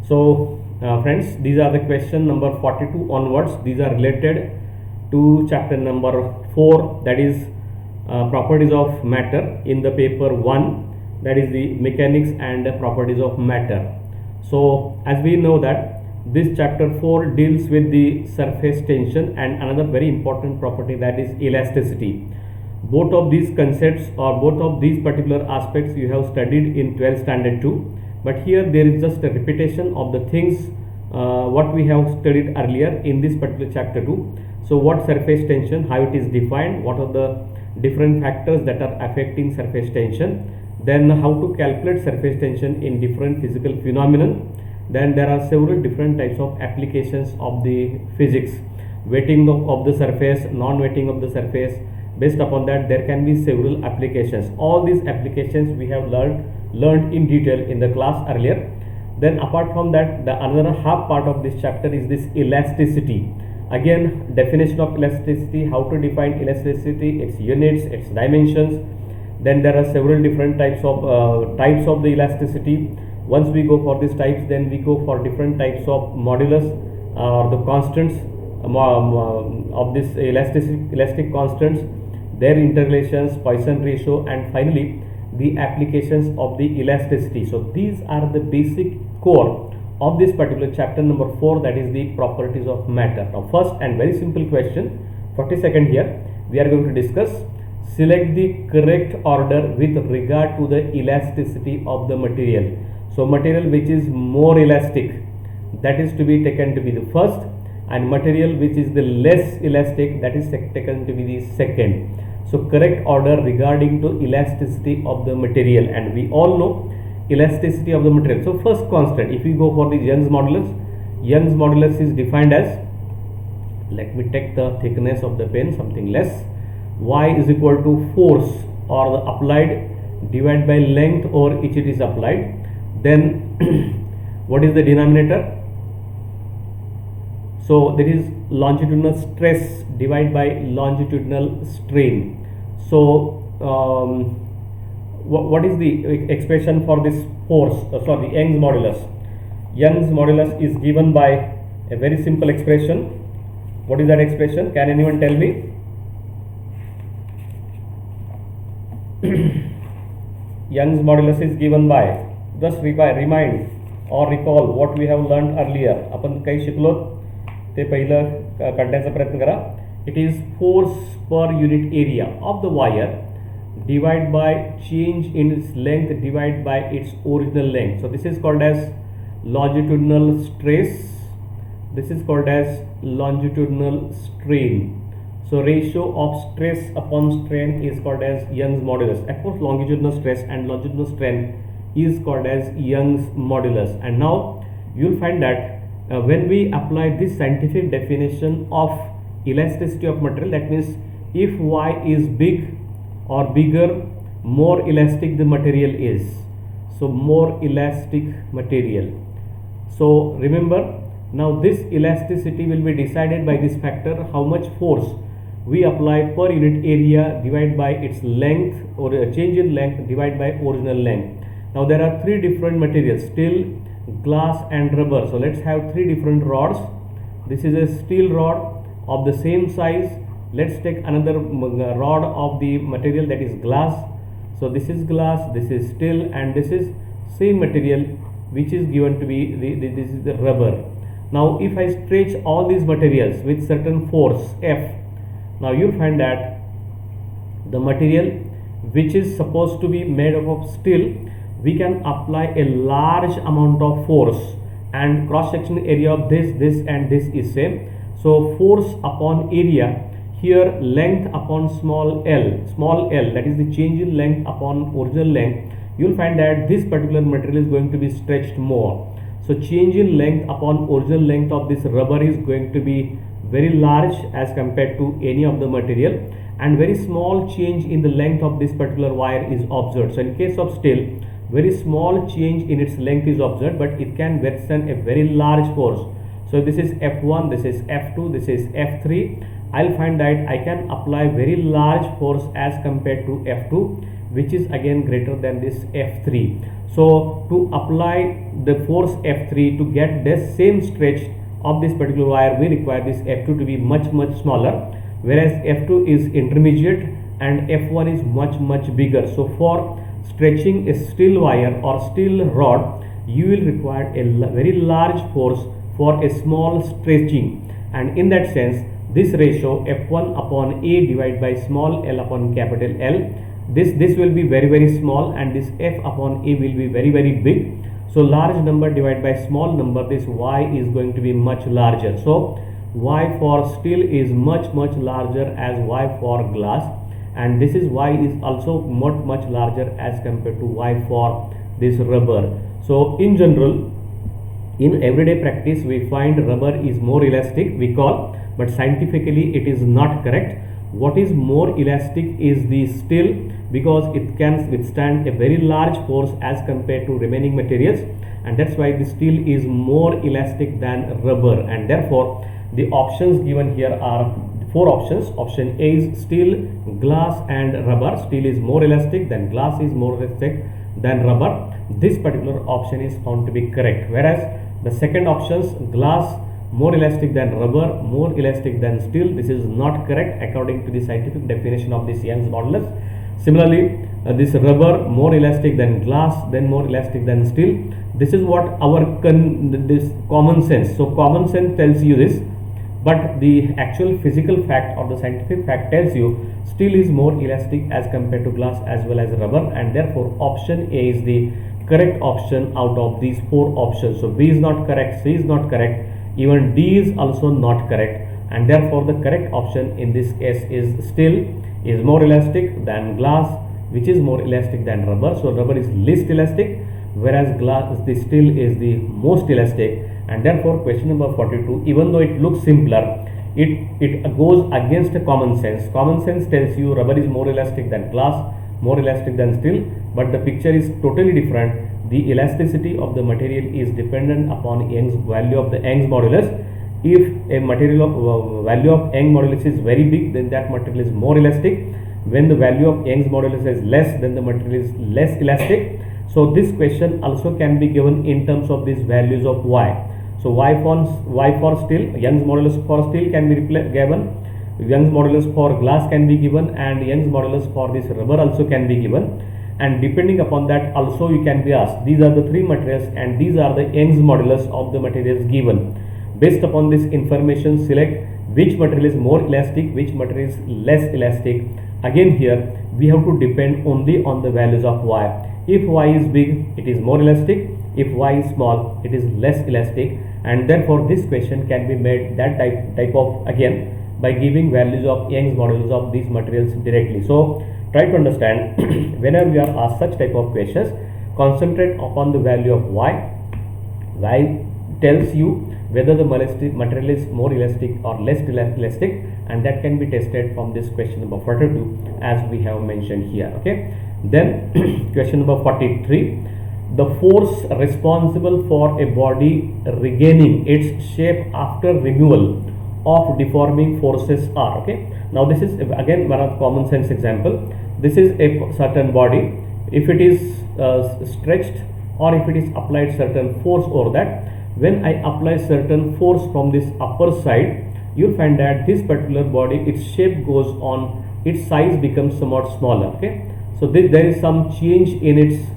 Friends, these are the question number 42 onwards. These are related to chapter number 4, that is properties of matter, in the paper 1, that is the mechanics and properties of matter. So as we know that this chapter 4 deals with the surface tension and another very important property, that is elasticity. Both of these concepts or both of these particular aspects you have studied in 12th standard too, but here there is just a repetition of the things what we have studied earlier in this particular chapter 2. So what surface tension, how it is defined, what are the different factors that are affecting surface tension, then how to calculate surface tension in different physical phenomenon. Then there are several different types of applications of the physics, wetting of the surface, non-wetting of the surface. Based upon that, there can be several applications. All these applications we have learned in detail in the class earlier. Then apart from that, the another half part of this chapter is this elasticity. Again, definition of elasticity, how to define elasticity, its units, its dimensions. Then there are several different types of the elasticity. Once we go for these types, then we go for different types of modulus or the constants of this elastic constants, their interrelations, Poisson ratio, and finally the applications of the elasticity. So these are the basic core of this particular chapter number 4, that is the properties of matter. Now first and very simple question, 42nd here, we are going to discuss: select the correct order with regard to the elasticity of the material. So material which is more elastic, that is to be taken to be the first, and material which is the less elastic, that is taken to be the second. So correct order regarding to elasticity of the material, and we all know elasticity of the material. So first constant, if we go for the Young's modulus is defined as, let me take the thickness of the pen, something less, y is equal to force or the applied divided by length or which it is applied. Then what is the denominator? So there is longitudinal stress divided by longitudinal strain. So what is the expression for this force? Sorry, Young's modulus. Young's modulus is given by a very simple expression. What is that expression? Can anyone tell me? Young's modulus is given by, just remind or recall what we have learned earlier. आपण काही शिकलो ते पहिलं काढण्याचा प्रयत्न करा. It is force per unit area of the wire divided by change in its length divided by its original length. So this is called as longitudinal stress. This is called as longitudinal strain. So ratio of stress upon strain is called as Young's modulus. Of course, longitudinal stress and longitudinal strain is called as Young's modulus. And now you will find that when we apply this scientific definition of elasticity of material, that means if y is big or bigger, more elastic the material is. So more elastic material. So remember, now this elasticity will be decided by this factor, how much force we apply per unit area divided by its length or change in length divided by original length. Now there are three different materials: steel, glass and rubber. So let's have three different rods. This is a steel rod of the same size. Let's take another rod of the material, that is glass. So this is glass, this is steel, and this is same material which is given to be this is the rubber. Now if I stretch all these materials with certain force F, now you find that the material which is supposed to be made up of steel, we can apply a large amount of force, and cross section area of this and this is same. So force upon area, here length upon small l, that is the change in length upon original length, you will find that this particular material is going to be stretched more. So change in length upon original length of this rubber is going to be very large as compared to any of the material, and very small change in the length of this particular wire is observed. So in case of steel, very small change in its length is observed, but it can withstand a very large force. So this is F1, this is F2, this is F3. I'll find that I can apply very large force as compared to F2, which is again greater than this F3. So to apply the force F3 to get this same stretch of this particular wire, we require this F2 to be much smaller, whereas F2 is intermediate and F1 is much bigger. So for stretching a steel wire or steel rod, you will require a very large force for a small stretching, and in that sense this ratio F1 upon A divided by small l upon capital L, this will be very small, and this F upon A will be very big. So large number divided by small number, this Y is going to be much larger. So Y for steel is much larger as Y for glass, and this is Y is also much larger as compared to Y for this rubber. So in general, in everyday practice, we find rubber is more elastic, we call, but scientifically it is not correct. What is more elastic is the steel, because it can withstand a very large force as compared to remaining materials, and that's why the steel is more elastic than rubber, and therefore the options given here are four options. Option A is steel, glass and rubber. Steel is more elastic, then glass is more elastic than rubber. This particular option is found to be correct, whereas the second options, glass more elastic than rubber, more elastic than steel, this is not correct according to the scientific definition of this Young's modulus. Similarly, this rubber more elastic than glass, then more elastic than steel. This is what our this common sense. So common sense tells you this, but the actual physical fact or the scientific fact tells you steel is more elastic as compared to glass as well as rubber, and therefore option A is the correct option out of these four options. So B is not correct, C is not correct, even D is also not correct, and therefore the correct option in this case is steel is more elastic than glass, which is more elastic than rubber. So rubber is least elastic, whereas glass, the steel is the most elastic, and therefore question number 42, even though it looks simpler, it goes against common sense. Common sense tells you rubber is more elastic than glass, more elastic than steel, but the picture is totally different. The elasticity of the material is dependent upon Young's value of the Young's modulus. If a material of value of Young's modulus is very big, then that material is more elastic. When the value of Young's modulus is less, then the material is less elastic. So this question also can be given in terms of these values of Y. So Y for steel, Young's modulus for steel can be given, Young's modulus for glass can be given, and Young's modulus for this rubber also can be given. And depending upon that also you can be asked, these are the three materials and these are the Young's modulus of the materials given. Based upon this information, select which material is more elastic, which material is less elastic. Again here we have to depend only on the values of Y. If Y is big, it is more elastic. If Y is small, it is less elastic, and therefore this question can be made that type of again by giving values of Young's modulus of these materials directly. So try to understand whenever we are asked such type of questions, concentrate upon the value of Y. Y tells you whether the material is more elastic or less elastic, and that can be tested from this question number 42 as we have mentioned here. Okay, then question number 43, the force responsible for a body regaining its shape after removal of deforming forces are. Okay, now this is again one of common sense example. This is a certain body. If it is stretched or if it is applied certain force over that, when I apply certain force from this upper side, you'll find that this particular body, its shape goes on, its size becomes somewhat smaller. Okay, so there is some change in its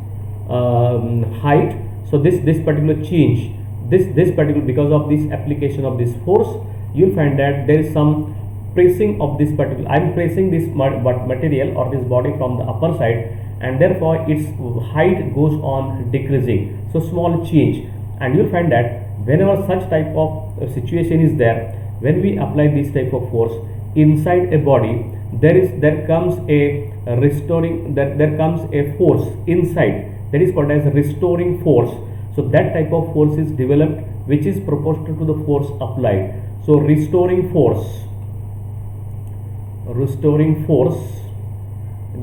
height. So this particular change, this particular, because of this application of this force, you'll find that there is some pressing of this particular, I am pressing this material or this body from the upper side, and therefore its height goes on decreasing. So small change, and you'll find that whenever such type of situation is there, when we apply this type of force inside a body, there comes a restoring, there comes a force inside, that is called as restoring force. So that type of force is developed which is proportional to the force applied. So restoring force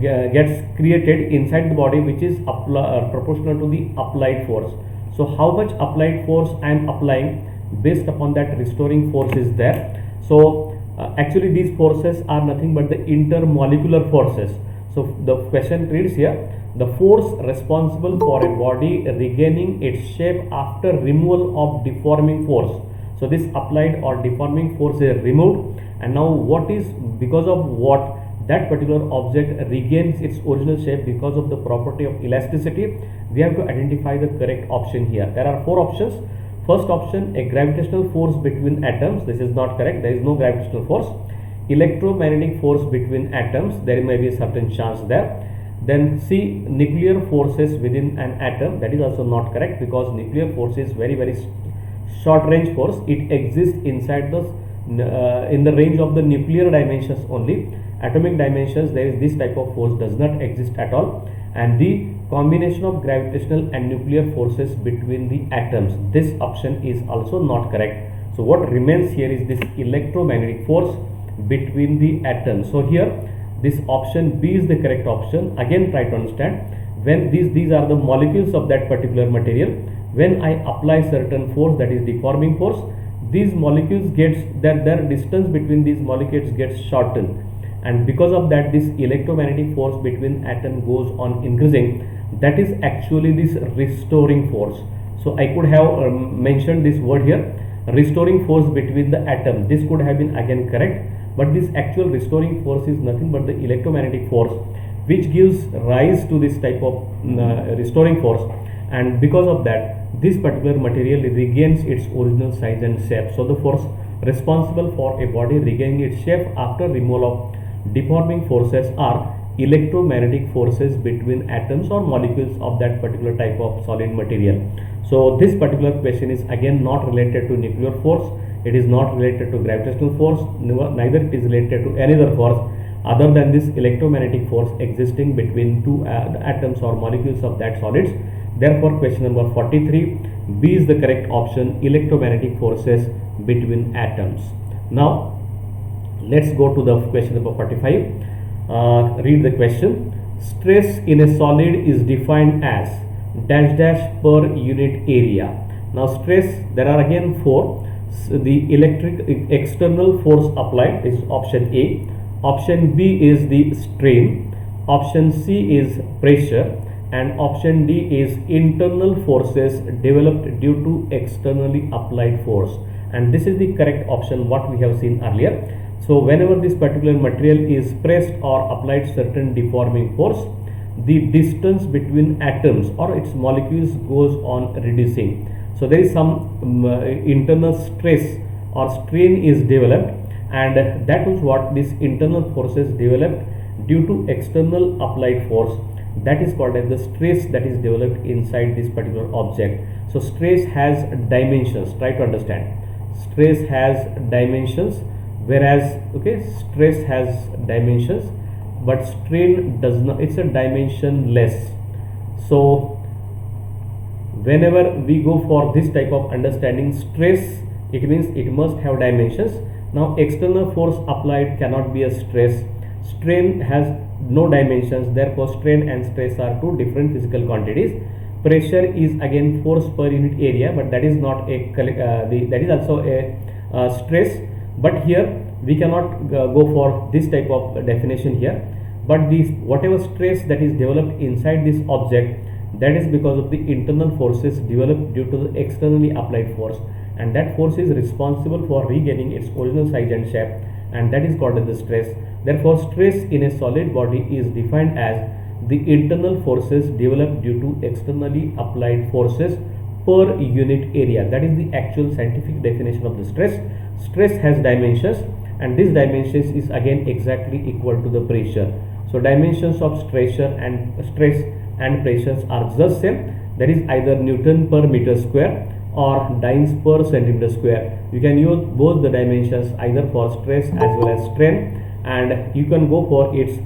gets created inside the body which is proportional to the applied force. So how much applied force I am applying, based upon that restoring force is there. So actually these forces are nothing but the intermolecular forces. So So the question reads here, the force responsible for a body regaining its shape after removal of deforming force. So this applied or deforming force is removed, and now what is, because of what that particular object regains its original shape, because of the property of elasticity. We have to identify the correct option here. There are four options. First option, a gravitational force between atoms. This is not correct. There is no gravitational force. Electromagnetic force between atoms. There may be a certain chance there. Then C, nuclear forces within an atom. That is also not correct, because nuclear force is very short range force. It exists inside the in the range of the nuclear dimensions only. Atomic dimensions, there is this type of force does not exist at all. And the combination of gravitational and nuclear forces between the atoms, this option is also not correct. So what remains here is this electromagnetic force between the atoms. So here this option B is the correct option. Again, try to understand, when these are the molecules of that particular material, when I apply certain force, that is deforming force, these molecules gets that their distance between these molecules gets shortened, and because of that this electromagnetic force between atom goes on increasing. That is actually this restoring force. So I could have mentioned this word here, restoring force between the atom. This could have been again correct, but this actual restoring force is nothing but the electromagnetic force which gives rise to this type of restoring force, and because of that this particular material regains its original size and shape. So the force responsible for a body regaining its shape after removal of deforming forces are electromagnetic forces between atoms or molecules of that particular type of solid material. So this particular question is again not related to nuclear force, it is not related to gravitational force, neither it is related to any other force other than this electromagnetic force existing between two atoms or molecules of that solids. Therefore question number 43, B is the correct option, electromagnetic forces between atoms. Now let's go to the question number 45. Read the question. Stress in a solid is defined as dash dash per unit area. Now stress, there are again four. So the electric external force applied is option A. Option B is the strain. Option C is pressure. And option D is internal forces developed due to externally applied force. And this is the correct option what we have seen earlier. So whenever this particular material is pressed or applied certain deforming force, the distance between atoms or its molecules goes on reducing. So there is some internal stress or strain is developed, and that is what this internal forces developed due to external applied force. That is called as the stress that is developed inside this particular object. So stress has dimensions. Try to understand. Stress has dimensions, whereas stress has dimensions, but strain does not. It's a dimensionless. So whenever we go for this type of understanding, stress, it means it must have dimensions. Now external force applied cannot be a stress. Strain has no dimensions, therefore strain and stress are two different physical quantities. Pressure is again force per unit area, but that is not a that is also a stress, but here we cannot go for this type of definition here. But this whatever stress that is developed inside this object, that is because of the internal forces developed due to the externally applied force, and that force is responsible for regaining its original size and shape, and that is called as the stress. Therefore stress in a solid body is defined as the internal forces developed due to externally applied forces per unit area. That is the actual scientific definition of the stress. Stress has dimensions, and this dimensions is again exactly equal to the pressure. So dimensions of stress and pressures are just same. That is either Newton per meter square or dynes per centimeter square. You can use both the dimensions either for stress as well as strain, and you can go for its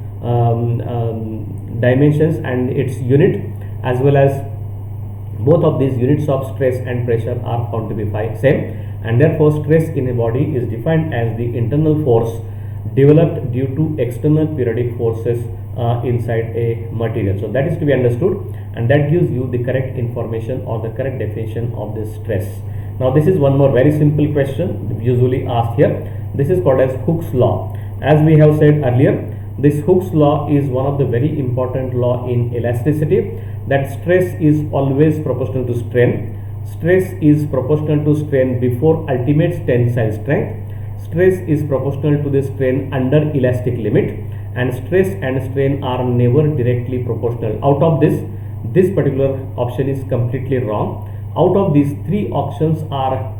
dimensions and its unit, as well as both of these units of stress and pressure are found to be same, and therefore stress in a body is defined as the internal force developed due to external periodic forces inside a material. So that is to be understood, and that gives you the correct information or the correct definition of this stress. Now this is one more very simple question usually asked here. This is called as Hooke's law. As we have said earlier, This Hooke's law is one of the very important law in elasticity, that stress is always proportional to strain. Stress is proportional to strain before ultimate tensile strength. Stress is proportional to the strain under elastic limit, and stress and strain are never directly proportional. Out of this particular option is completely wrong. Out of these three options are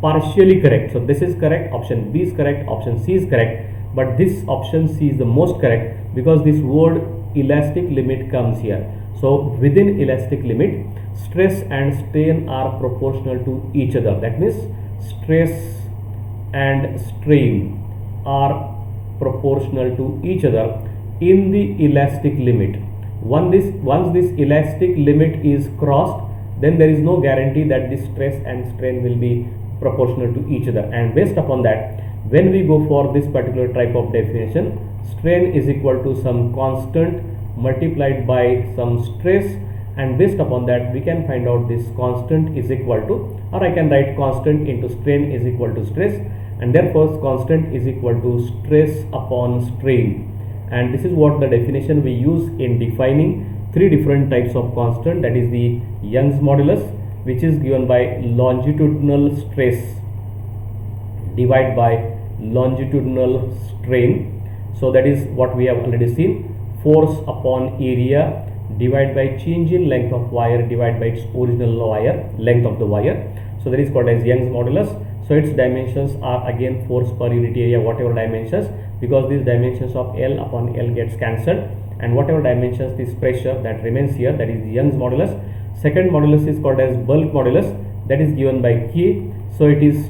partially correct. So this is correct, option B is correct, option C is correct, but this option C is the most correct because this word elastic limit comes here. So within elastic limit, stress and strain are proportional to each other. That means stress and strain are proportional to each other in the elastic limit. Once this elastic limit is crossed, then there is no guarantee that this stress and strain will be proportional to each other, and based upon that, when we go for this particular type of definition, strain is equal to some constant multiplied by some stress, and based upon that we can find out this constant is equal to, or I can write constant into strain is equal to stress, and therefore constant is equal to stress upon strain. And this is what the definition we use in defining three different types of constant, that is the Young's modulus, which is given by longitudinal stress divided by longitudinal strain. So that is what we have already seen, force upon area divided by change in length of wire divided by its original wire, length of the wire. So that is called as Young's modulus. So its dimensions are again force per unit area, whatever dimensions, because these dimensions of L upon L gets cancelled, and whatever dimensions this pressure that remains here, that is the Young's modulus. Second modulus is called as bulk modulus, that is given by K. So it is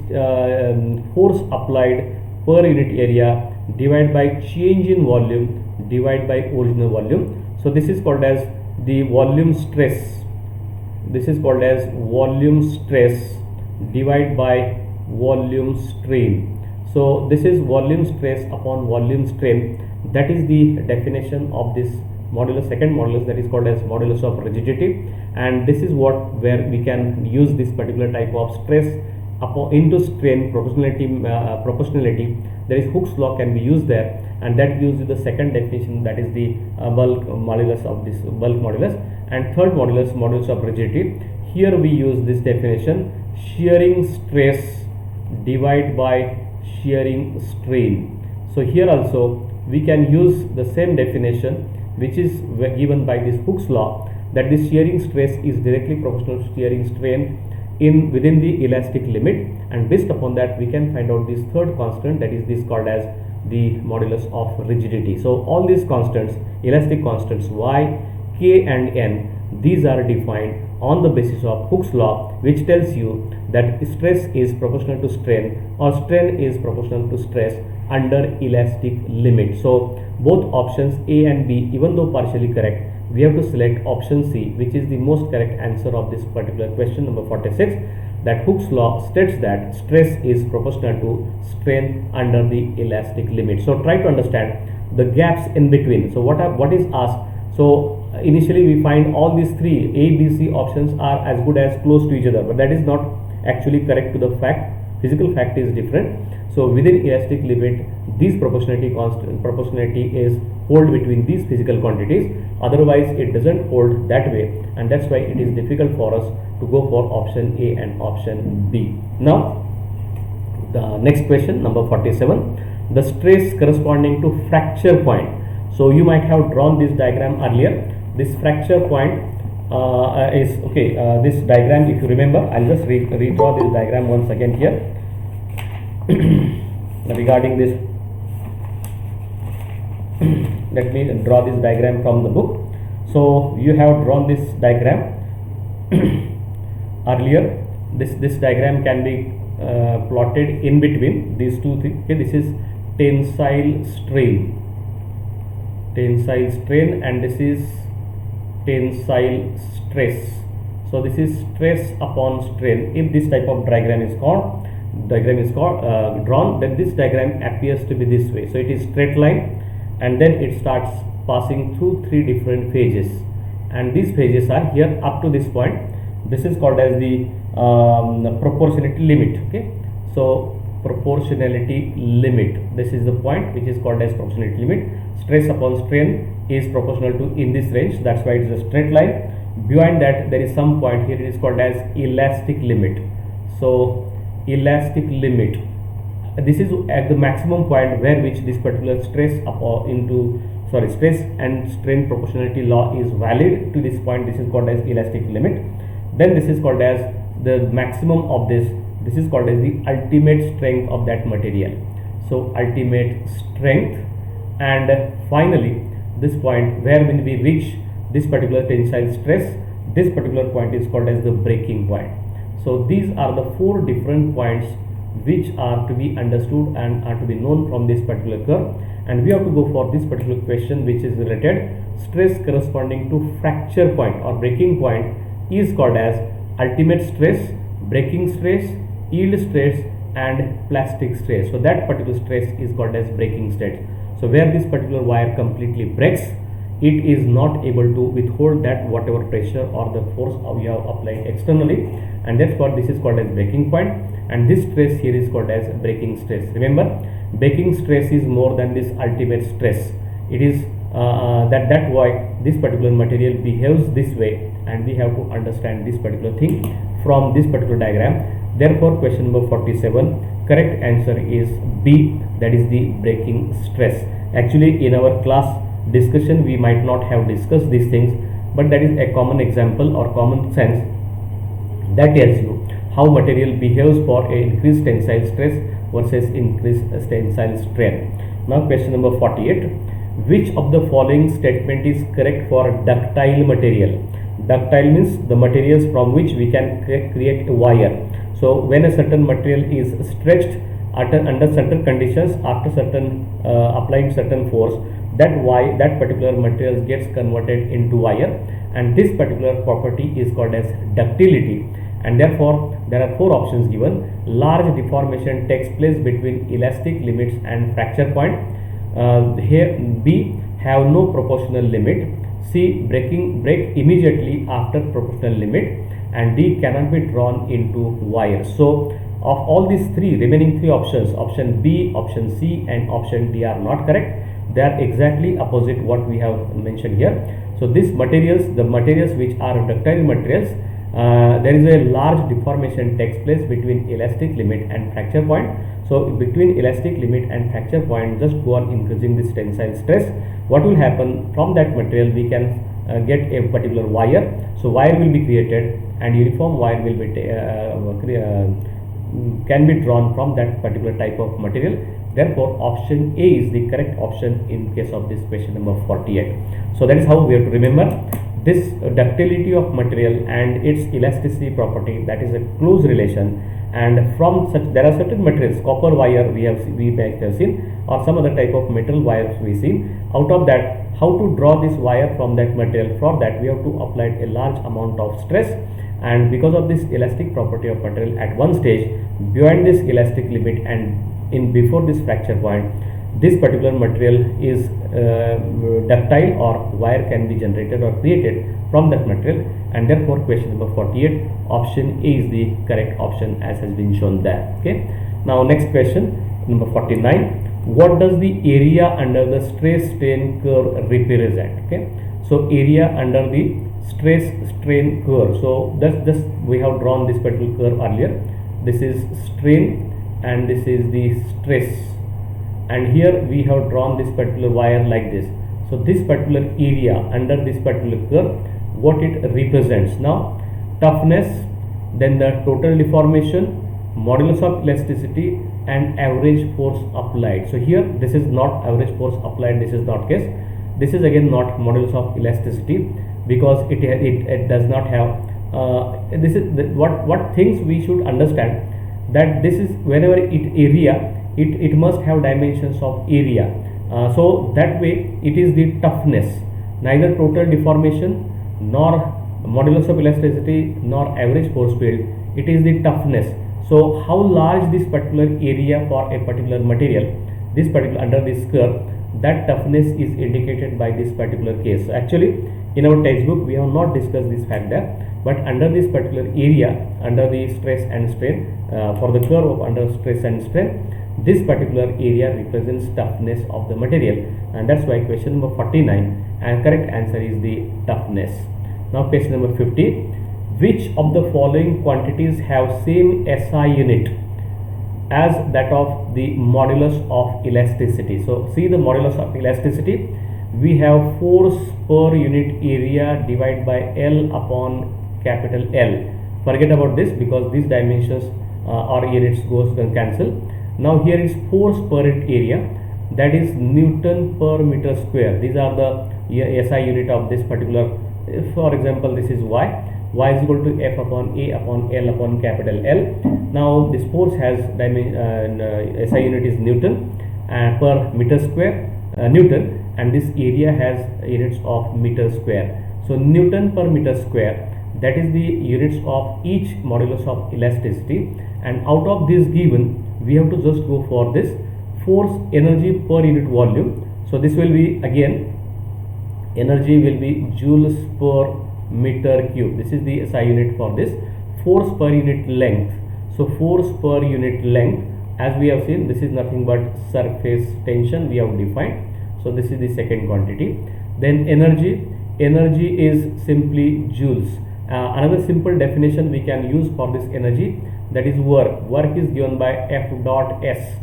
force applied per unit area divided by change in volume divided by original volume. So this is called as the volume stress. This is called as volume stress divided by volume strain. So this is volume stress upon volume strain. That is the definition of this modulus, second modulus, that is called as modulus of rigidity, and this is what where we can use this particular type of stress upon into strain proportionality. There is Hooke's law can be used there, and that gives you the second definition, that is the bulk modulus of this bulk modulus. And third modulus, modulus of rigidity, here we use this definition, shearing stress divided by shearing strain. So here also we can use the same definition which is given by this Hooke's law, that this shearing stress is directly proportional to shearing strain within the elastic limit, and based upon that we can find out this third constant, that is this called as the modulus of rigidity. So all these constants, elastic constants y, k and n, these are defined on the basis of Hooke's law, which tells you that stress is proportional to strain or strain is proportional to stress under elastic limit. So both options A and B, even though partially correct, we have to select option C, which is the most correct answer of this particular question number 46, that Hooke's law states that stress is proportional to strain under the elastic limit. So try to understand the gaps in between. So what is asked? So initially we find all these three A, B, C options are as good as close to each other, but that is not actually correct to the fact. Physical fact is different. So within elastic limit, this proportionality is hold between these physical quantities, otherwise it doesn't hold that way, and that's why it is difficult for us to go for option A and option B. Now the next question number 47, the stress corresponding to fracture point. So you might have drawn this diagram earlier. This fracture point is okay. This diagram, if you remember, I'll just redraw this diagram once again here. Regarding this, let me draw this diagram from the book. So you have drawn this diagram earlier. This diagram can be plotted in between these two things. Okay, this is tensile strain, and this is tensile stress. So this is stress upon strain. If this type of diagram is drawn, then this diagram appears to be this way. So it is straight line, and then it starts passing through three different phases, and these phases are here up to this point. This is called as the proportionality limit. Okay, so proportionality limit. This is the point which is called as proportionality limit. Stress upon strain is proportional to in this range, that's why it is a straight line. Beyond that there is some point here, it is called as elastic limit. So elastic limit, this is at the maximum point where which this particular stress stress and strain proportionality law is valid. To this point, this is called as elastic limit. Then this is called as the maximum of this is called as the ultimate strength of that material. So ultimate strength. And finally this point where when we reach this particular tensile stress, this particular point is called as the breaking point. So these are the four different points which are to be understood and are to be known from this particular curve. And we have to go for this particular question which is related. Stress corresponding to fracture point or breaking point is called as ultimate stress, breaking stress, yield stress and plastic stress. So that particular stress is called as breaking stress. So where this particular wire completely breaks, it is not able to withhold that whatever pressure or the force we have applied externally, and that's what this is called as breaking point. And this stress here is called as breaking stress. Remember, breaking stress is more than this ultimate stress. It is that why this particular material behaves this way, and we have to understand this particular thing from this particular diagram. Therefore question number 47, correct answer is B, that is the breaking stress. Actually in our class discussion we might not have discussed these things, but that is a common example or common sense that tells you how material behaves for a increased tensile stress versus increased tensile strain. Now question number 48, which of the following statement is correct for ductile material? Ductile means the materials from which we can create a wire. So when a certain material is stretched under certain conditions, after certain applying certain force, that particular material gets converted into wire, and this particular property is called as ductility. And therefore there are four options given. Large deformation takes place between elastic limits and fracture point. Here B, have no proportional limit. C, break immediately after proportional limit. And D, cannot be drawn into wire. So of all these remaining three options, option B, option C and option D are not correct. They are exactly opposite what we have mentioned here. So these materials, the materials which are ductile materials, there is a large deformation takes place between elastic limit and fracture point. So between elastic limit and fracture point, just go on increasing this tensile stress. What will happen from that material? We can get a particular wire. So wire will be created and uniform wire will be can be drawn from that particular type of material. Therefore option A is the correct option in case of this question number 48. So that is how we have to remember this ductility of material and its elasticity property, that is a close relation. And from such, there are certain materials, copper wire we might have seen, or some other type of metal wires we seen. Out of that, how to draw this wire from that material? For that we have to apply a large amount of stress, and because of this elastic property of material at one stage, beyond this elastic limit and in before this fracture point, this particular material is ductile, or wire can be generated or created from that material. And therefore question number 48, option A is the correct option as has been shown there. Okay, now next question number 49, what does the area under the stress strain curve represent? Okay, so area under the stress strain curve, so that's we have drawn this particular curve earlier. This is strain and this is the stress, and here we have drawn this particular wire like this. So this particular area under this particular curve, what it represents? Now toughness, then the total deformation, modulus of elasticity and average force applied. So here this is not average force applied, this is not case. This is again not modulus of elasticity, because it does not have this is what things we should understand, that this is whenever it must have dimensions of area. So that way it is the toughness, neither total deformation nor modulus of elasticity nor average force field, it is the toughness. So how large this particular area for a particular material, this particular under this curve, that toughness is indicated by this particular case. So actually in our textbook we have not discussed this fact there, but under this particular area, under the stress and strain, for the curve of under stress and strain, this particular area represents toughness of the material, and that's why question number 49 and correct answer is the toughness. Now question number 50, which of the following quantities have same SI unit as that of the modulus of elasticity? So see the modulus of elasticity, we have force per unit area divided by L upon capital L. Forget about this because these dimensions or units goes can cancel. Now here is force per unit area, that is Newton per meter square. These are the SI unit of this particular, for example this is y is equal to F upon A upon L upon capital L. Now this force has SI unit is Newton per meter square, Newton, and this area has units of meter square. So Newton per meter square, that is the units of each modulus of elasticity, and out of this given we have to just go for this force energy per unit volume. So this will be again energy will be joules per meter cube. This is the SI unit for this. Force per unit length, so force per unit length, as we have seen, this is nothing but surface tension we have defined. So this is the second quantity. Then energy is simply joules. Another simple definition we can use for this energy, that is work is given by F dot S.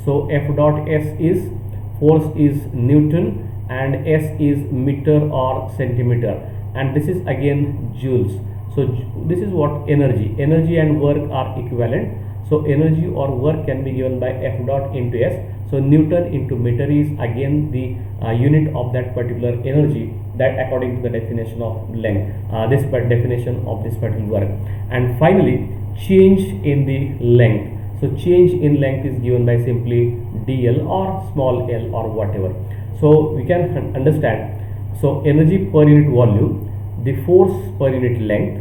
So F dot S is force is Newton and S is meter or centimeter, and this is again joules. So this is what energy and work are equivalent. So energy or work can be given by F dot into S. So Newton into meter is again the unit of that particular energy, that according to the definition of length, this definition of this particular work. And finally change in the length. So change in length is given by simply dl or small l or whatever. So we can understand, so energy per unit volume, the force per unit length,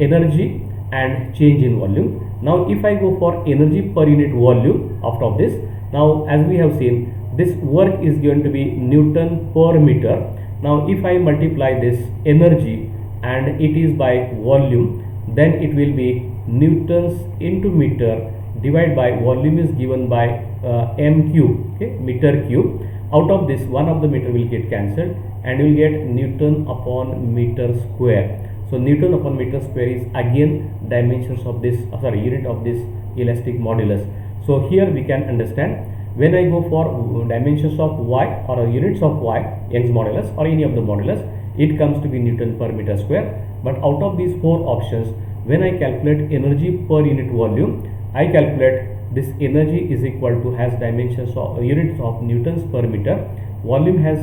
energy and change in volume. Now if I go for energy per unit volume out of this, now as we have seen, this work is going to be Newton per meter. Now if I multiply this energy and it is by volume, then it will be newtons into meter divided by volume is given by m cube, okay, meter cube. Out of this, one of the meter will get cancelled and you will get Newton upon meter square. So Newton upon meter square is again dimensions of this, unit of this elastic modulus. So here we can understand, when I go for dimensions of y or units of y, Young's modulus or any of the modulus, it comes to be Newton per meter square. But out of these four options, when I calculate energy per unit volume, I calculate this energy is equal to has dimensions of units of newtons per meter, volume has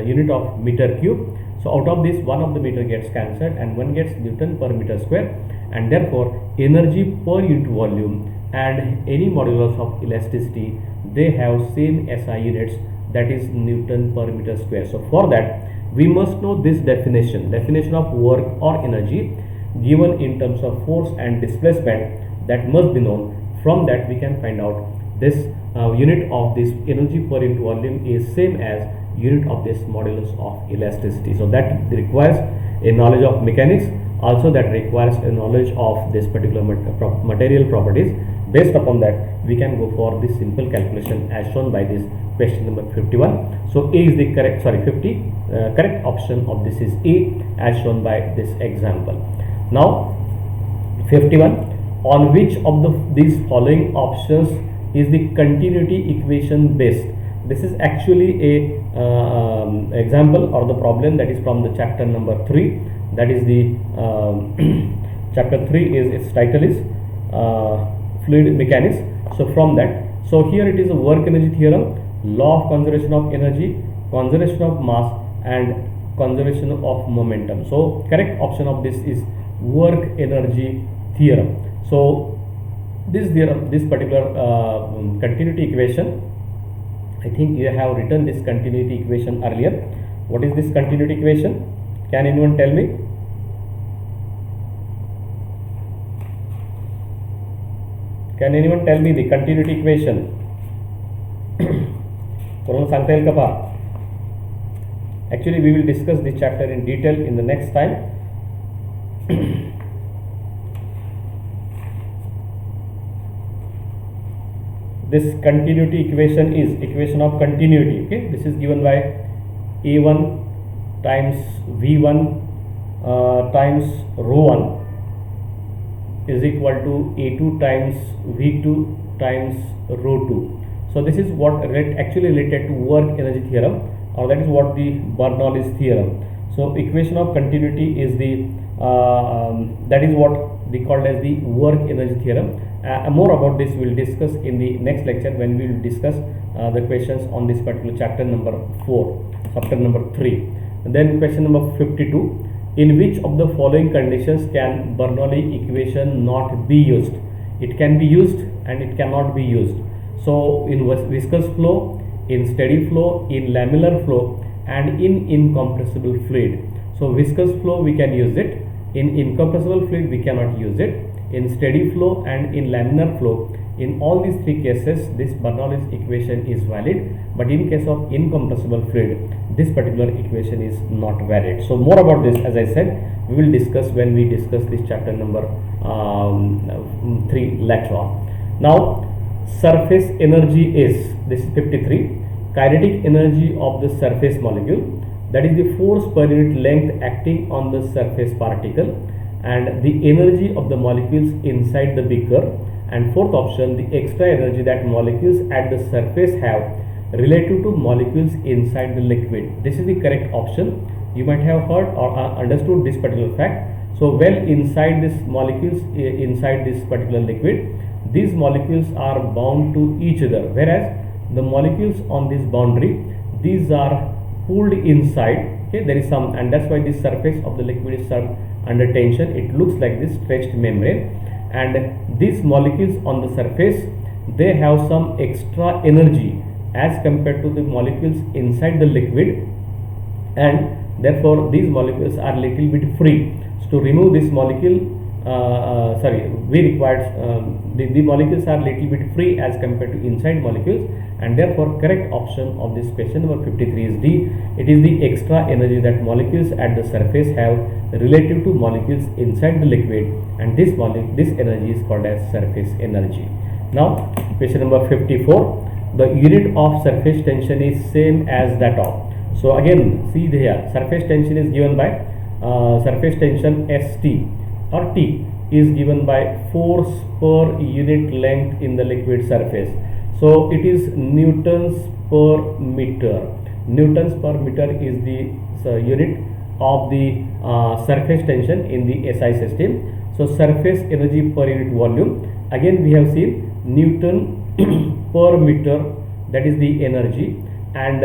unit of meter cube. So out of this, one of the meter gets cancelled and one gets Newton per meter square, and therefore energy per unit volume and any modulus of elasticity, they have same SI units, that is Newton per meter square. So for that we must know this definition of work or energy given in terms of force and displacement, that must be known. From that we can find out this unit of this energy per unit volume is same as unit of this modulus of elasticity. So that requires a knowledge of mechanics, also that requires a knowledge of this particular material properties. Based upon that we can go for this simple calculation as shown by this question number 51. So A is the correct, 50, correct option of this is A as shown by this example. Now 51, on which of these following options is the continuity equation based? This is actually a example or the problem that is from the chapter number 3, that is the chapter 3 is its title is fluid mechanics. So from that, so here it is a work energy theorem, law of conservation of energy, conservation of mass and conservation of momentum. So correct option of this is work energy theorem. So this theorem, this particular continuity equation, I think you have written this continuity equation earlier. What is this continuity equation? Can anyone tell me? Can anyone tell me the continuity equation? कोणाला सांगता येईल का पहा. Actually we will discuss this chapter in detail in the next time. This continuity equation is equation of continuity. Okay, this is given by A1 times V1 times rho 1 is equal to A2 times V2 times rho 2. So this is what actually related to work energy theorem, or that is what the Bernoulli's theorem. So equation of continuity is the that is what they called as the work energy theorem. More about this we will discuss in the next lecture when we will discuss the questions on this particular chapter number 4, chapter number 3. And then question number 52. In which of the following conditions can Bernoulli equation not be used? It can be used and it cannot be used. So in viscous flow, in steady flow, in laminar flow, and in incompressible fluid. So viscous flow we can use it, in incompressible fluid we cannot use it, in steady flow and in laminar flow. In all these three cases this Bernoulli's equation is valid, but in case of incompressible fluid this particular equation is not valid. So more about this, as I said, we will discuss when we discuss this chapter number 3 later on. Now surface energy is, this is 53, kinetic energy of the surface molecule, that is the force per unit length acting on the surface particle, and the energy of the molecules inside the beaker. And fourth option, the extra energy that molecules at the surface have relative to molecules inside the liquid. This is the correct option. You might have heard or understood this particular fact. So well inside this molecules, inside this particular liquid, these molecules are bound to each other, whereas the molecules on this boundary, these are pulled inside. Okay, there is some, and that's why the surface of the liquid is under tension. It looks like this stretched membrane, and these molecules on the surface, they have some extra energy as compared to the molecules inside the liquid, and therefore these molecules are little bit free. So to remove this molecule, we required the molecules are little bit free as compared to inside molecules, and therefore correct option of this question number 53 is D. It is the extra energy that molecules at the surface have relative to molecules inside the liquid, and this energy is called as surface energy. Now question number 54. The unit of surface tension is same as that of. So again see here, surface tension is given by surface tension ST or T is given by force per unit length in the liquid surface. So it is newtons per meter. Newtons per meter is the unit of the surface tension in the SI system. So surface energy per unit volume, again we have seen Newton per meter, that is the energy, and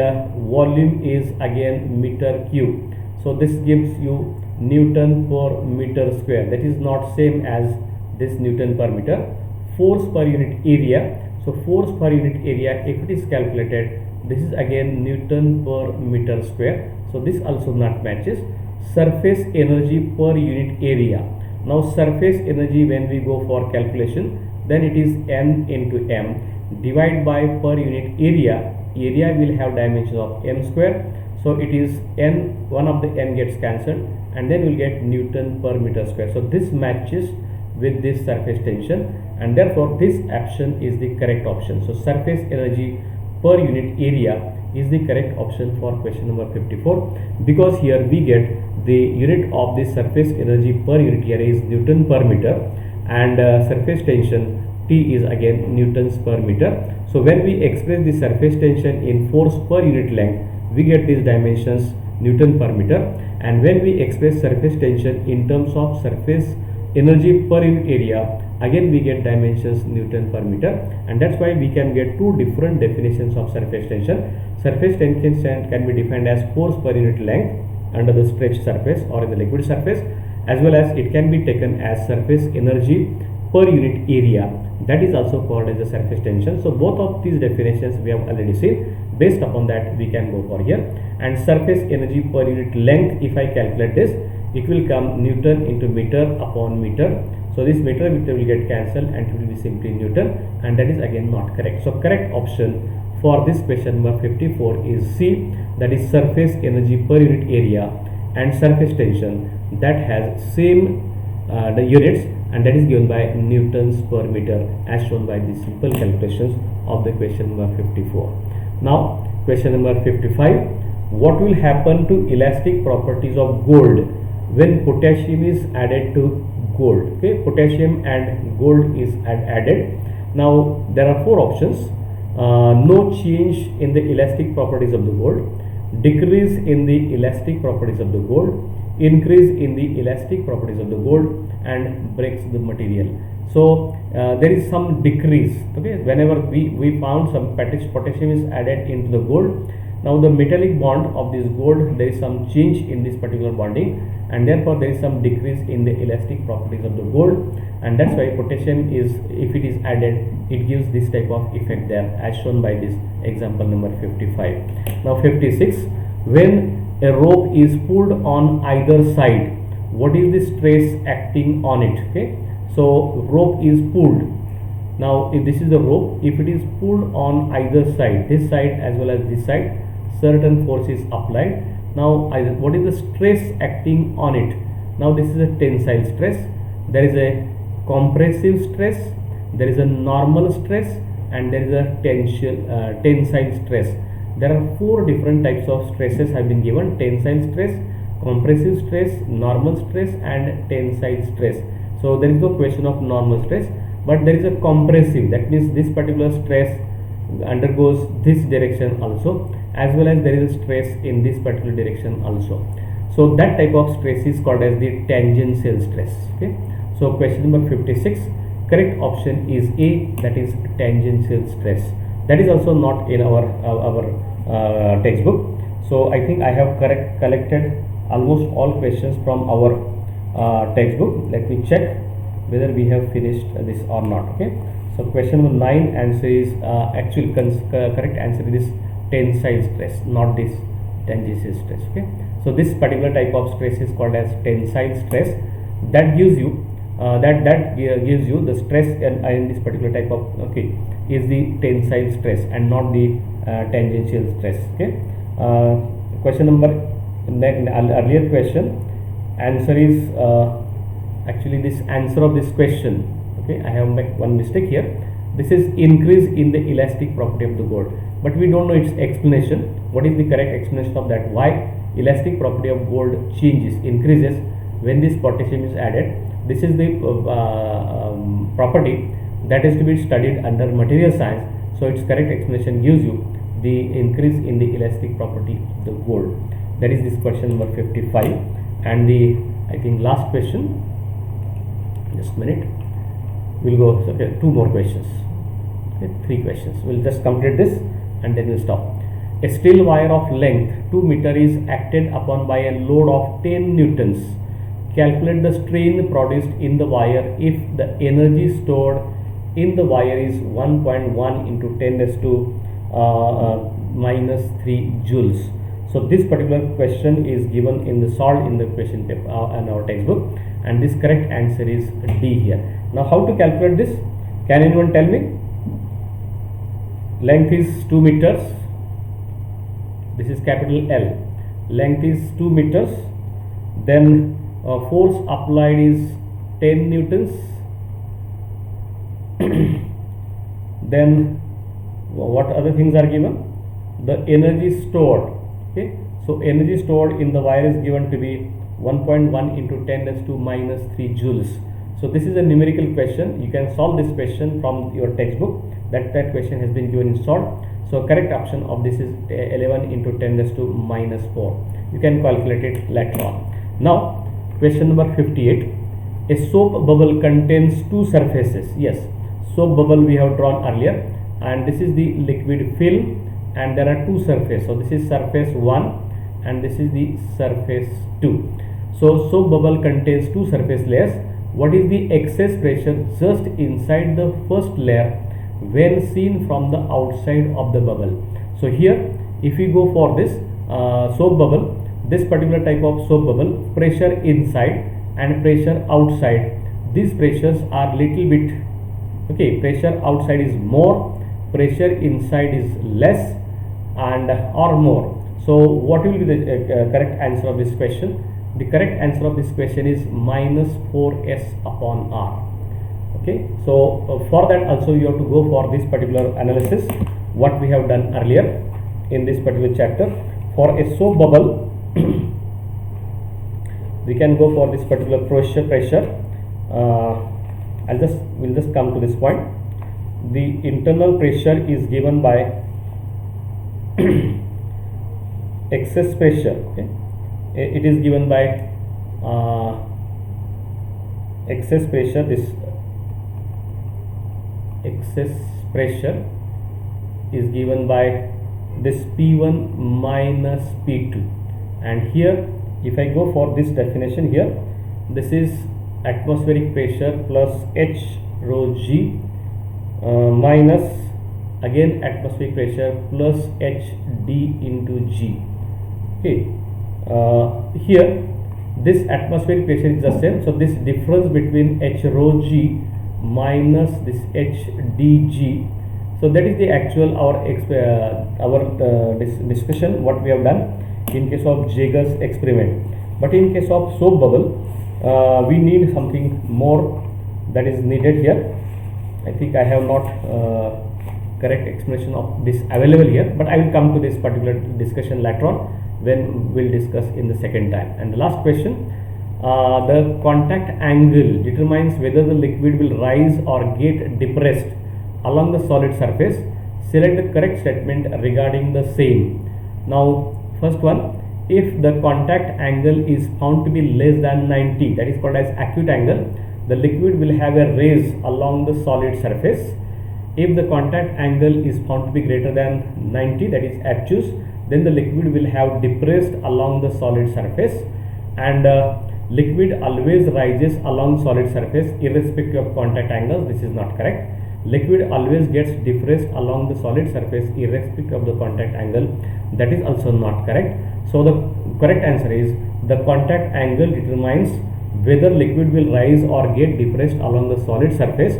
volume is again meter cube. So this gives you Newton per meter square. That is not same as this Newton per meter. Force per unit area. So force per unit area, if it is calculated, this is again Newton per meter square. So this also not matches. Surface energy per unit area. Now surface energy, when we go for calculation, then it is N into M, divide by per unit area. Area will have dimension of M square. So it is N, one of the N gets cancelled, and then we will get Newton per meter square. So this matches with this surface tension, and therefore this option is the correct option. So surface energy per unit area is the correct option for question number 54, because here we get the unit of the surface energy per unit area is Newton per meter, and surface tension T is again newtons per meter. So when we express the surface tension in force per unit length, we get these dimensions Newton per meter, and when we express surface tension in terms of surface energy per unit area, again we get dimensions Newton per meter, and that's why we can get two different definitions of surface tension. Surface tension can be defined as force per unit length under the stretched surface or in the liquid surface, as well as it can be taken as surface energy per unit area, that is also called as the surface tension. So both of these definitions we have already seen. Based upon that we can go for here, and surface energy per unit length, if I calculate this, it will come Newton into meter upon meter. So this meter will get cancelled and it will be simply Newton, and that is again not correct. So correct option for this question number 54 is C, that is surface energy per unit area and surface tension that has same the units, and that is given by newtons per meter as shown by the simple calculations of the question number 54. Now question number 55, what will happen to elastic properties of gold when potassium is added to gold? Okay, potassium and gold is added. Now there are four options. No change in the elastic properties of the gold, decrease in the elastic properties of the gold, increase in the elastic properties of the gold, and breaks the material. So there is some decrease. Okay, whenever we found some potassium is added into the gold, now the metallic bond of this gold, there is some change in this particular bonding, and therefore there is some decrease in the elastic properties of the gold, and that's why potassium is, if it is added, it gives this type of effect there as shown by this example number 55. Now 56, when a rope is pulled on either side, what is the stress acting on it? Okay, so rope is pulled. Now if this is the rope, if it is pulled on either side, this side as well as this side, certain force is applied. Now what is the stress acting on it? Now this is a tensile stress, there is a compressive stress, there is a normal stress, and there is a tensile stress. There are four different types of stresses have been given: tensile stress, compressive stress, normal stress, and tensile stress. So there is no question of normal stress, but there is a compressive, that means this particular stress undergoes this direction also, as well as there is a stress in this particular direction also. So that type of stress is called as the tangential stress. Okay, so question number 56, correct option is A, that is tangential stress. That is also not in our textbook. So I think I have collected almost all questions from our textbook. Let me check whether we have finished this or not. Okay, so question number 9 answer is actually correct answer is tensile stress, not this tangential stress. Okay, so this particular type of stress is called as tensile stress. That gives you gives you the stress in this particular type of, okay, is the tensile stress and not the tangential stress. Okay, question number earlier question answer is actually this answer of this question. Okay, I have made one mistake here. This is increase in the elastic property of the gold, but we don't know its explanation. What is the correct explanation of that? Why elastic property of gold increases when this potassium is added? This is the property that is to be studied under material science. So its correct explanation gives you the increase in the elastic property of the gold. That is this question number 55, and the I think last question. Just a minute. We'll go. Okay, two more questions. Okay, three questions. We'll just complete this and then we'll stop. A steel wire of length 2 meter is acted upon by a load of 10 newtons. Calculate the strain produced in the wire if the energy stored in the wire is 1.1 into 10 raised to minus 3 joules. So this particular question is given in the solved in the question paper in our textbook, and this correct answer is D here. Now how to calculate this? Can anyone tell me? Length is 2 meters. This is capital L. Length is 2 meters. Then force applied is 10 newtons. Then what other things are given? The energy stored. Okay, so energy stored in the wire is given to be 1.1 into 10 raised to minus 3 joules. So this is a numerical question. You can solve this question from your textbook. That question has been given in solved. So correct option of this is 11 into 10 raised to minus 4. You can calculate it later on. Now question number 58. A soap bubble contains two surfaces. Yes, soap bubble we have drawn earlier, and this is the liquid film, and there are two surfaces. So this is surface 1 and this is the surface 2. So soap bubble contains two surface layers. What is the excess pressure just inside the first layer when seen from the outside of the bubble? So here if we go for this soap bubble, this particular type of soap bubble, pressure inside and pressure outside, these pressures are little bit, okay, pressure outside is more pressure inside is less and or more. So what will be the correct answer of this question? The correct answer of this question is minus 4s upon r. Okay, so for that also you have to go for this particular analysis what we have done earlier in this particular chapter. For a soap bubble we can go for this particular pressure. We'll just come to this point. The internal pressure is given by excess pressure. Okay, it is given by excess pressure. This excess pressure is given by this P1 minus P2, and here if I go for this definition here, this is atmospheric pressure plus H rho g minus again atmospheric pressure plus H d into g. Okay, here this atmospheric pressure is the same, so this difference between H rho g minus this H d g, so that is the actual our discussion what we have done in case of Jaeger's experiment. But in case of soap bubble we need something more that is needed here. I think I have not correct explanation of this available here, but I will come to this particular discussion later on when we'll discuss in the second time. And the last question, the contact angle determines whether the liquid will rise or get depressed along the solid surface. Select the correct statement regarding the same. Now first one, if the contact angle is found to be less than 90, that is called as acute angle, the liquid will have a raise along the solid surface. If the contact angle is found to be greater than 90, that is obtuse, then the liquid will have depressed along the solid surface, and liquid always rises along solid surface irrespective of contact angles. This is not correct. Liquid always gets depressed along the solid surface irrespective of the contact angle. That is also not correct. So the correct answer is the contact angle determines whether liquid will rise or get depressed along the solid surface.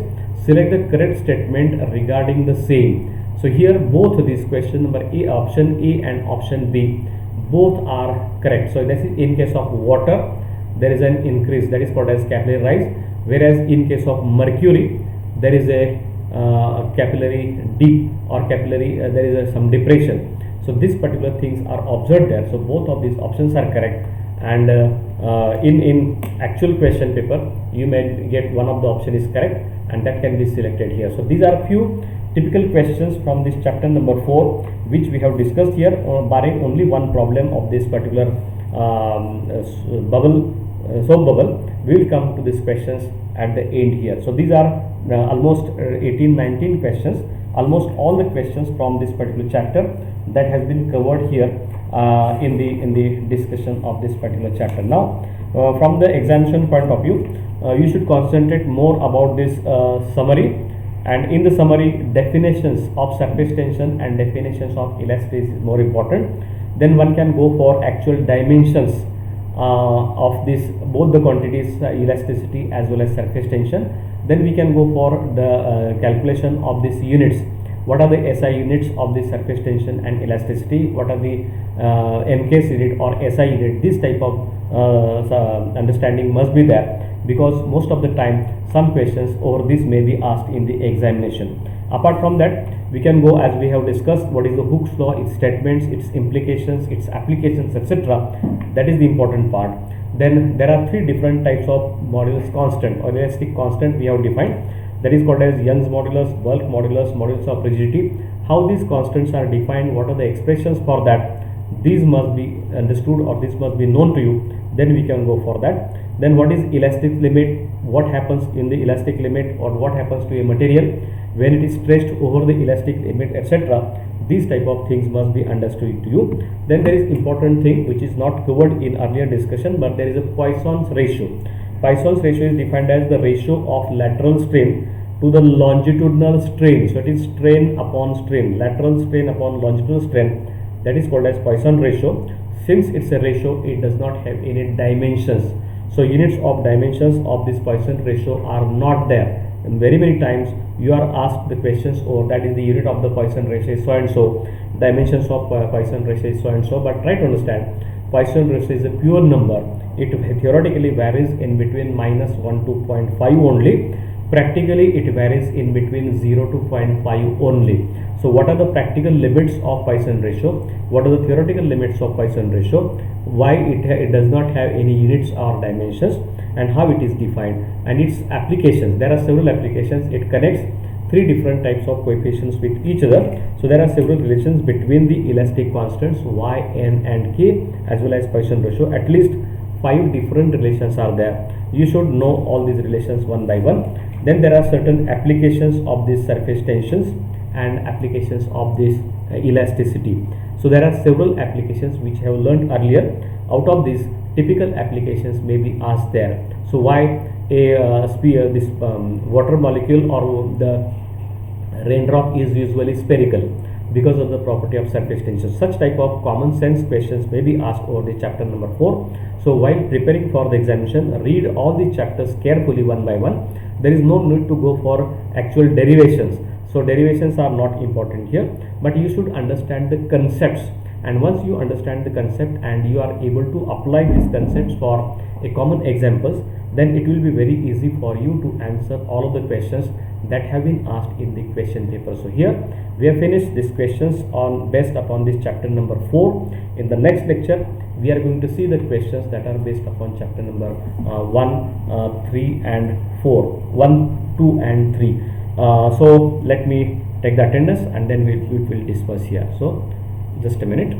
Select the correct statement regarding the same. So here both these question number A, option A and option B, both are correct. So this is in case of water there is an increase, that is called as capillary rise, whereas in case of mercury there is a capillary dip or capillary there is some depression. So these particular things are observed there. So both of these options are correct, and in actual question paper you may get one of the option is correct, and that can be selected here. So these are few typical questions from this chapter number 4 which we have discussed here, barring only one problem of this particular soap bubble. We will come to these questions at the end here. So these are almost 18-19 questions, almost all the questions from this particular chapter that has been covered here in the discussion of this particular chapter. Now from the examination point of view, you should concentrate more about this summary, and in the summary definitions of surface tension and definitions of elasticity is more important. Then one can go for actual dimensions of this both the quantities elasticity as well as surface tension. Then we can go for the calculation of these units. What are the SI units of the surface tension and elasticity? What are the MKS unit or SI unit? This type of understanding must be there, because most of the time some questions over this may be asked in the examination. Apart from that, we can go, as we have discussed, what is the Hooke's law, its statements, its implications, its applications, etc. That is the important part. Then there are three different types of modulus constant or elastic constant we have defined. That is called as Young's modulus, bulk modulus, modulus of rigidity. How these constants are defined, what are the expressions for that, these must be understood or this must be known to you. Then we can go for that. Then what is elastic limit, what happens in the elastic limit, or what happens to a material when it is stretched over the elastic limit, etc. These type of things must be understood to you. Then there is important thing which is not covered in earlier discussion, but there is a Poisson's ratio. Poisson's ratio is defined as the ratio of lateral strain to the longitudinal strain. So it is strain upon strain, lateral strain upon longitudinal strain. That is called as Poisson ratio. Since it's a ratio, it does not have any dimensions. So units of dimensions of this Poisson ratio are not there and very many times you are asked the questions, or that is the unit of the Poisson ratio is so and so, dimensions of Poisson ratio is so and so. But try to understand, Poisson ratio is a pure number. It theoretically varies in between -1 to 0.5 only. Practically it varies in between 0 to 0.5 only. So what are the practical limits of Poisson ratio? What are the theoretical limits of Poisson ratio? Why it does not have any units or dimensions, and how it is defined, and its applications. There are several applications. It connects three different types of coefficients with each other. So there are several relations between the elastic constants y, n and k, as well as Poisson ratio. At least 5 different relations are there. You should know all these relations one by one. Then there are certain applications of these surface tensions and applications of this elasticity. So there are several applications which I have learned earlier. Out of these, typical applications may be asked there. So why a sphere, this water molecule or the raindrop is usually spherical? Because of the property of surface tension. Such type of common sense questions may be asked over the chapter number 4. So while preparing for the examination, read all the chapters carefully one by one. There is no need to go for actual derivations. So derivations are not important here, but you should understand the concepts. And once you understand the concept and you are able to apply these concepts for a common examples, then it will be very easy for you to answer all of the questions that have been asked in the question paper. So here we have finished these questions on based upon this chapter number 4. In the next lecture, we are going to see the questions that are based upon chapter number 1, 3 and 4, 1, 2 and 3. So let me take the attendance and then we will discuss here. So just a minute.